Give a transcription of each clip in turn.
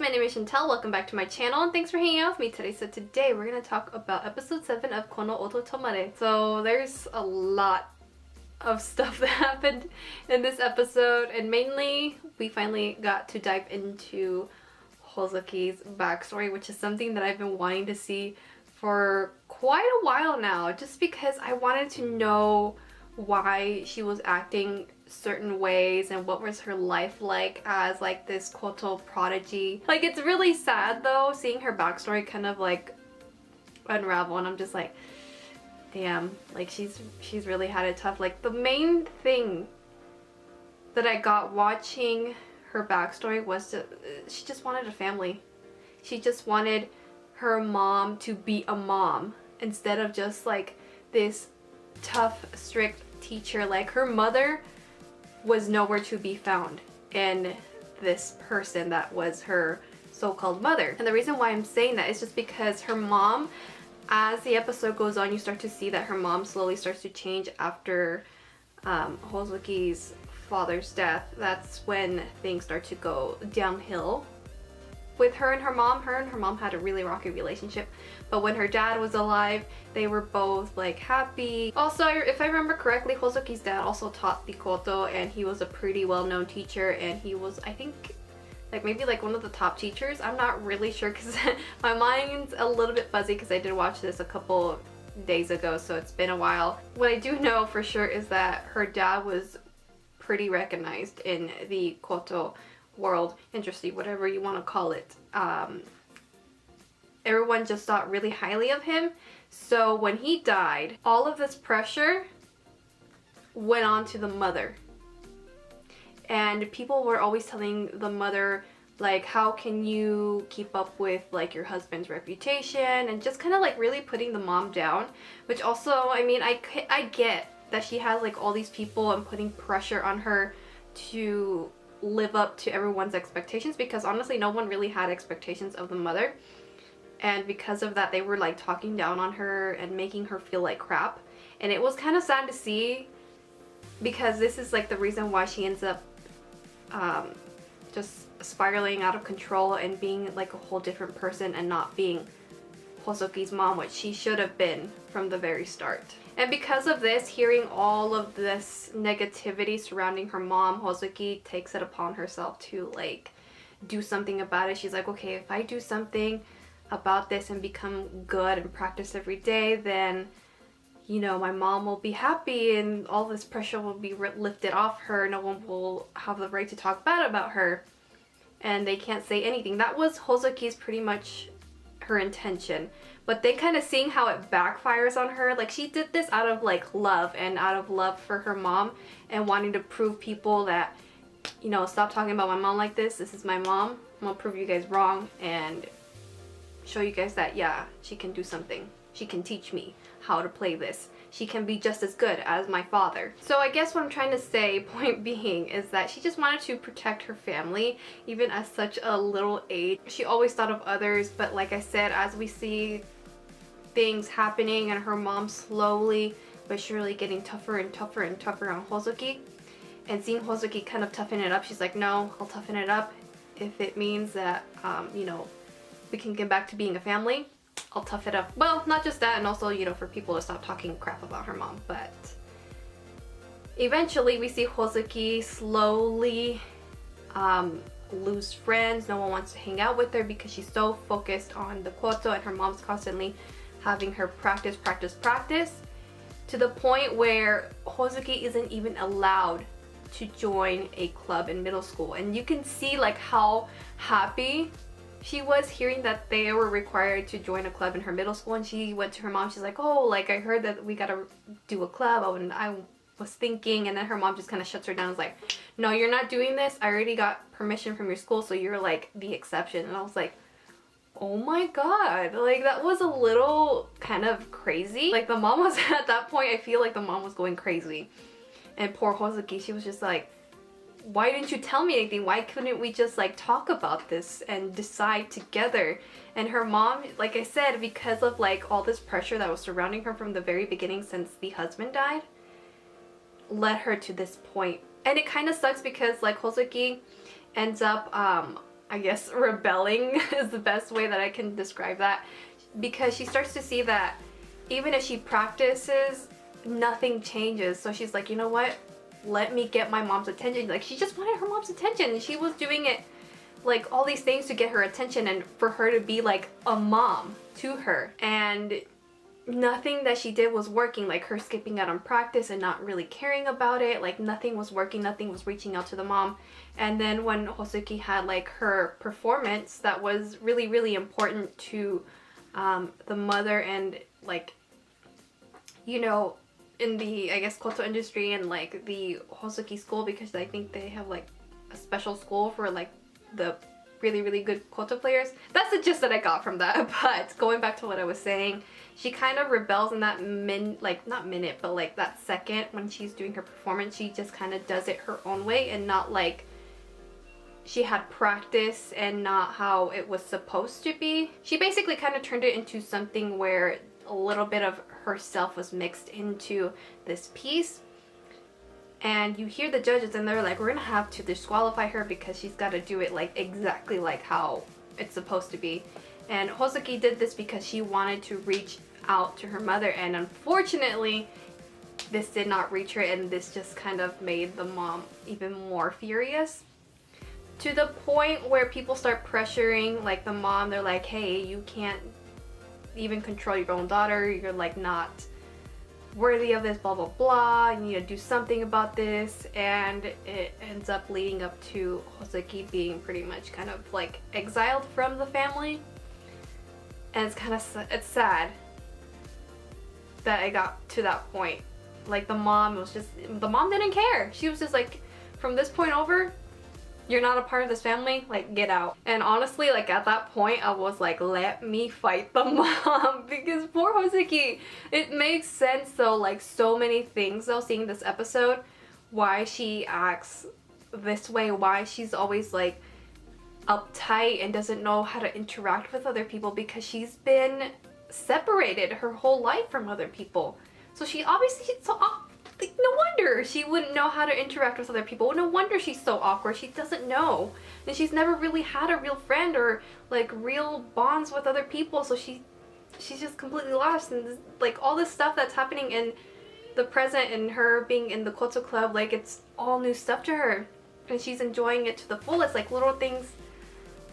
my name is Chantel. Welcome back to my channel and thanks for hanging out with me today. So today we're going to talk about episode 7 of Kono Oto Tomare. So there's a lot of stuff that happened in this episode, and mainly we finally got to dive into Hozuki's backstory, which is something that I've been wanting to see for quite a while now, just because I wanted to know why she was acting certain ways and what was her life like as like this Koto prodigy. Like, it's really sad though seeing her backstory kind of like unravel, and I'm just like, damn, like she's really had it tough. Like, the main thing that I got watching her backstory was she just wanted a family. She just wanted her mom to be a mom instead of just like this tough, strict teacher. Like, her mother was nowhere to be found in this person that was her so-called mother. And the reason why I'm saying that is just because her mom, as the episode goes on, you start to see that her mom slowly starts to change after Hozuki's father's death. That's when things start to go downhill with her and her mom. Her and her mom had a really rocky relationship, but when her dad was alive, they were both like happy. Also, if I remember correctly, Hozuki's dad also taught the Koto, and he was a pretty well-known teacher, and he was, I think, like maybe like one of the top teachers. I'm not really sure because my mind's a little bit fuzzy because I did watch this a couple days ago, so it's been a while. What I do know for sure is that her dad was pretty recognized in the Koto world, industry, whatever you want to call it. Everyone just thought really highly of him. So when he died, all of this pressure went on to the mother, and people were always telling the mother, like, how can you keep up with like your husband's reputation, and just kind of like really putting the mom down. Which also, I mean, I get that she has like all these people and putting pressure on her to live up to everyone's expectations, because honestly no one really had expectations of the mother, and because of that they were like talking down on her and making her feel like crap. And it was kind of sad to see, because this is like the reason why she ends up just spiraling out of control and being like a whole different person and not being Hozuki's mom, which she should have been from the very start. And because of this, hearing all of this negativity surrounding her mom, Hozuki takes it upon herself to like do something about it. She's like, okay, if I do something about this and become good and practice every day, then, you know, my mom will be happy and all this pressure will be lifted off her. No one will have the right to talk bad about her, and they can't say anything. That was Hozuki's pretty much her intention. But then kind of seeing how it backfires on her, like she did this out of like love, and out of love for her mom and wanting to prove people that, you know, stop talking about my mom like this. This is my mom. I'm gonna prove you guys wrong and show you guys that, yeah, she can do something. She can teach me how to play this. She can be just as good as my father. So I guess what I'm trying to say, point being, is that she just wanted to protect her family even at such a little age. She always thought of others, but like I said, as we see things happening and her mom slowly but surely getting tougher and tougher and tougher on Hozuki, and seeing Hozuki kind of toughen it up, she's like, no, I'll toughen it up if it means that you know, we can get back to being a family. I'll tough it up. Well, not just that, and also, you know, for people to stop talking crap about her mom. But eventually we see Hozuki slowly lose friends. No one wants to hang out with her because she's so focused on the Koto, and her mom's constantly having her practice, to the point where Hozuki isn't even allowed to join a club in middle school. And you can see like how happy she was hearing that they were required to join a club in her middle school. And she went to her mom, she's like, oh, like I heard that we gotta do a club, and I was thinking. And then her mom just kind of shuts her down and was like, no, you're not doing this. I already got permission from your school, so you're like the exception. And I was like, oh my god, like that was a little kind of crazy. Like the mom was at that point, I feel like the mom was going crazy. And poor Hozuki, she was just like, why didn't you tell me anything? Why couldn't we just like talk about this and decide together? And her mom, like I said, because of like all this pressure that was surrounding her from the very beginning since the husband died, led her to this point. And it kind of sucks because like Hozuki ends up I guess, rebelling is the best way that I can describe that. Because she starts to see that even if she practices, nothing changes. So she's like, you know what? Let me get my mom's attention. Like, she just wanted her mom's attention, and she was doing it, like, all these things to get her attention and for her to be like a mom to her. And nothing that she did was working, like her skipping out on practice and not really caring about it. Like, nothing was working, nothing was reaching out to the mom. And then when Hozuki had like her performance that was really, really important to the mother, and like, you know, in the, I guess, koto industry and like the Hozuki school, because I think they have like a special school for like the really, really good koto players. That's the gist that I got from that. But going back to what I was saying, she kind of rebels in that not minute, but like that second when she's doing her performance. She just kind of does it her own way, and not like she had practice and not how it was supposed to be. She basically kind of turned it into something where a little bit of herself was mixed into this piece. And you hear the judges and they're like, we're gonna have to disqualify her because she's got to do it like exactly like how it's supposed to be. And Hozuki did this because she wanted to reach out to her mother, and unfortunately this did not reach her, and this just kind of made the mom even more furious, to the point where people start pressuring like the mom. They're like, hey, you can't even control your own daughter, you're like not worthy of this, blah blah blah, you need to do something about this. And it ends up leading up to Hozuki being pretty much kind of like exiled from the family. And it's sad that I got to that point. Like, the mom didn't care. She was just like, from this point over, you're not a part of this family, like, get out. And honestly, like, at that point I was like, let me fight the mom. Because poor Hozuki, it makes sense though, like so many things though, seeing this episode, why she acts this way, why she's always like uptight and doesn't know how to interact with other people, because she's been separated her whole life from other people. So she obviously, like, no wonder she wouldn't know how to interact with other people. No wonder she's so awkward. She doesn't know. And she's never really had a real friend or like real bonds with other people. So she's just completely lost. And like all this stuff that's happening in the present and her being in the Koto Club, like it's all new stuff to her. And she's enjoying it to the fullest. Like little things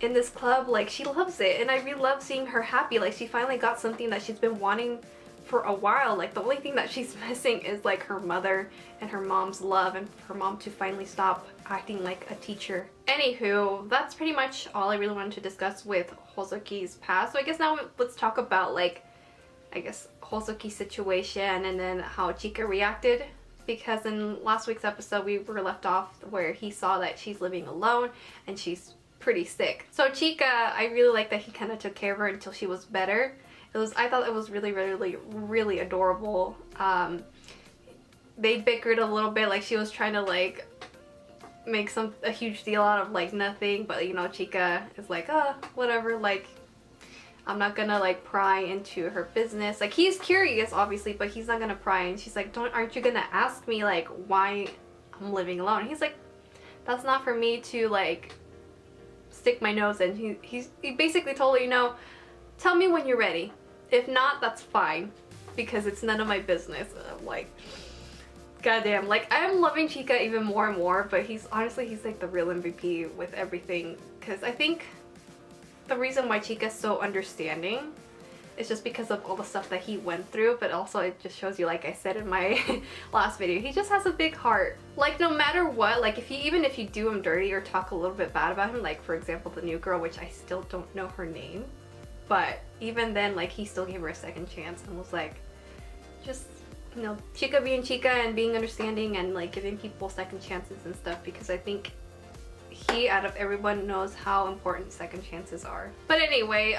in this club, like she loves it. And I really love seeing her happy. Like she finally got something that she's been wanting for a while. Like the only thing that she's missing is like her mother and her mom's love, and her mom to finally stop acting like a teacher. Anywho, that's pretty much all I really wanted to discuss with Hozuki's past. So I guess now let's talk about like, I guess, Hozuki's situation and then how Chika reacted. Because in last week's episode we were left off where he saw that she's living alone and she's pretty sick. So Chika, I really like that he kind of took care of her until she was better. I thought it was really, really, really adorable. They bickered a little bit, like she was trying to like make a huge deal out of like nothing, but you know, Chika is like, whatever, like I'm not gonna like pry into her business. Like he's curious obviously, but he's not gonna pry. And she's like, aren't you gonna ask me like why I'm living alone? And he's like, that's not for me to like stick my nose in. He basically told her, you know, tell me when you're ready. If not, that's fine, because it's none of my business. And I'm like, goddamn, like I'm loving Chika even more and more, but he's like the real MVP with everything. Because I think the reason why Chika's so understanding is just because of all the stuff that he went through, but also it just shows you, like I said in my last video, he just has a big heart. Like no matter what, like even if you do him dirty or talk a little bit bad about him, like for example the new girl, which I still don't know her name, but even then, like he still gave her a second chance and was like, just, you know, Chika being Chika and being understanding and like giving people second chances and stuff, because I think he, out of everyone, knows how important second chances are. But anyway,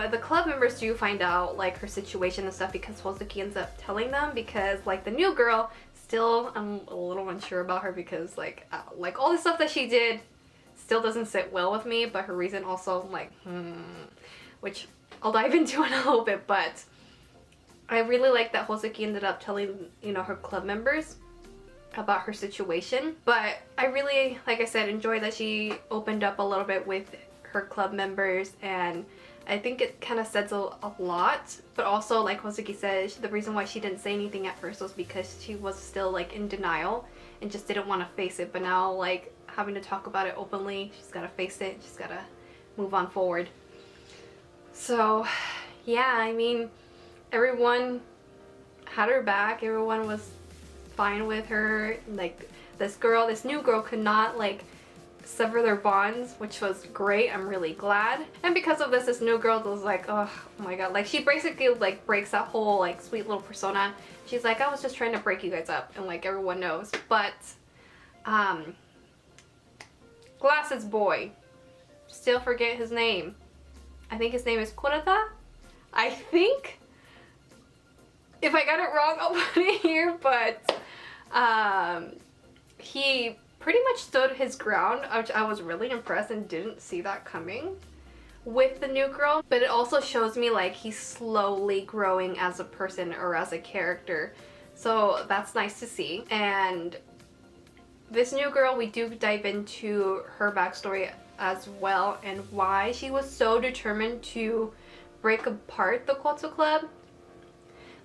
the club members do find out like her situation and stuff, because Hozuki ends up telling them, because like the new girl, still I'm a little unsure about her, because like all the stuff that she did still doesn't sit well with me, but her reason also, I'm like, which I'll dive into in a little bit. But I really like that Hozuki ended up telling, you know, her club members about her situation. But I really, like I said, enjoy that she opened up a little bit with her club members, and I think it kind of says a lot. But also, like Hozuki said, the reason why she didn't say anything at first was because she was still like in denial and just didn't want to face it. But now, like, having to talk about it openly, she's got to face it, she's got to move on forward. So yeah, I mean, everyone had her back, everyone was fine with her. Like, this new girl could not like sever their bonds, which was great. I'm really glad. And because of this new girl was like, oh my god, like she basically like breaks that whole like sweet little persona. She's like, I was just trying to break you guys up, and like everyone knows. But Glasses boy, still forget his name. I think his name is Kurata? I think. If I got it wrong, I'll put it here, but he pretty much stood his ground, which I was really impressed and didn't see that coming with the new girl. But it also shows me like he's slowly growing as a person or as a character, so that's nice to see. And this new girl, we do dive into her backstory as well and why she was so determined to break apart the Koto Club.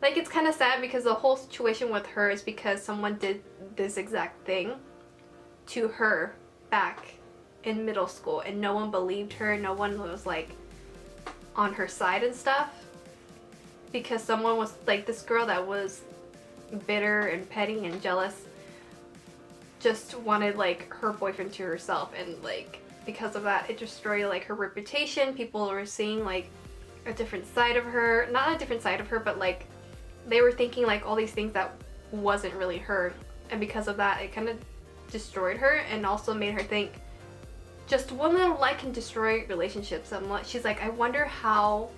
Like, it's kind of sad because the whole situation with her is because someone did this exact thing to her back in middle school, and no one believed her, no one was like on her side and stuff, because someone was like, this girl that was bitter and petty and jealous just wanted like her boyfriend to herself, and like because of that it destroyed like her reputation. People were seeing like a different side of her, not a different side of her, but like they were thinking like all these things that wasn't really her, and because of that it kind of destroyed her and also made her think just one little like can destroy relationships. She's like, I wonder how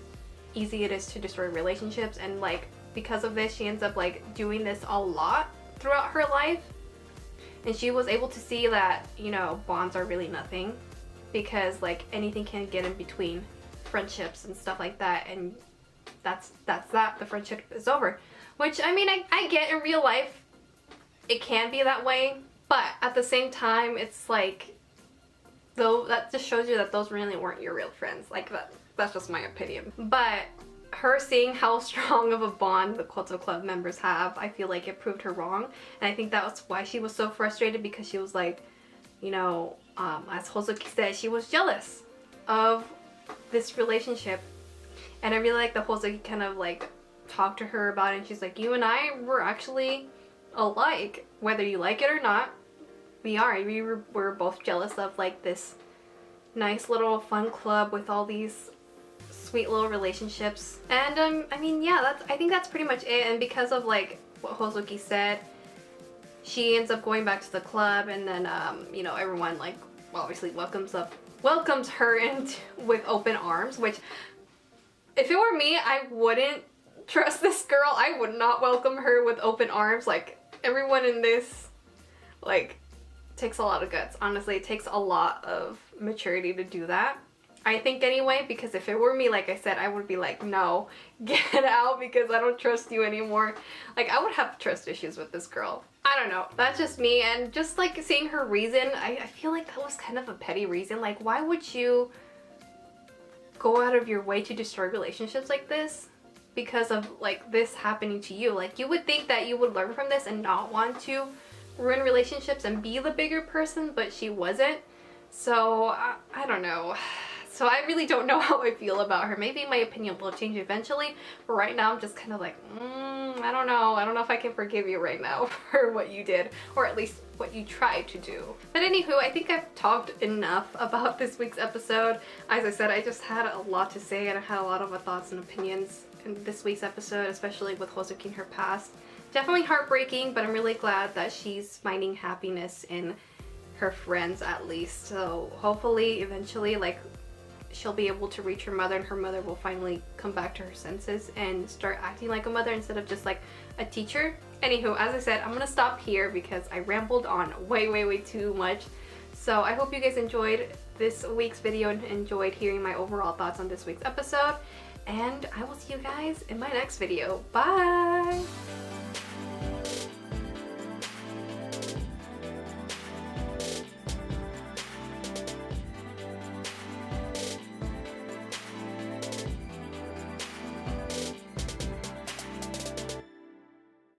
easy it is to destroy relationships, and like because of this she ends up like doing this a lot throughout her life. And she was able to see that, you know, bonds are really nothing, because like anything can get in between friendships and stuff like that, and that's that. The friendship is over. Which, I mean, I get in real life it can be that way, but at the same time it's like, though, that just shows you that those really weren't your real friends. Like, that's just my opinion. But her seeing how strong of a bond the Koto Club members have, I feel like it proved her wrong. And I think that was why she was so frustrated, because she was like, you know, as Hozuki said, she was jealous of this relationship. And I really like the Hozuki kind of like talked to her about it, and she's like, you and I were actually alike, whether you like it or not. We're both jealous of like this nice little fun club with all these sweet little relationships. And I mean, yeah, I think that's pretty much it. And because of like what Hozuki said, she ends up going back to the club, and then you know, everyone like obviously welcomes her in with open arms, which if it were me, I wouldn't trust this girl. I would not welcome her with open arms. Like, everyone in this like takes a lot of guts. Honestly, it takes a lot of maturity to do that, I think, anyway, because if it were me, like I said, I would be like, no, get out, because I don't trust you anymore. Like, I would have trust issues with this girl. I don't know, that's just me. And just like seeing her reason, I feel like that was kind of a petty reason. Like, why would you go out of your way to destroy relationships like this because of like this happening to you? Like, you would think that you would learn from this and not want to ruin relationships and be the bigger person, but she wasn't. So I don't know. So I really don't know how I feel about her. Maybe my opinion will change eventually, but right now I'm just kind of like, I don't know. I don't know if I can forgive you right now for what you did, or at least what you tried to do. But anywho, I think I've talked enough about this week's episode. As I said, I just had a lot to say, and I had a lot of thoughts and opinions in this week's episode, especially with Hozuki and her past. Definitely heartbreaking, but I'm really glad that she's finding happiness in her friends at least. So hopefully eventually like she'll be able to reach her mother, and her mother will finally come back to her senses and start acting like a mother instead of just like a teacher. Anywho, as I said, I'm gonna stop here because I rambled on way too much. So I hope you guys enjoyed this week's video and enjoyed hearing my overall thoughts on this week's episode, and I will see you guys in my next video. Bye!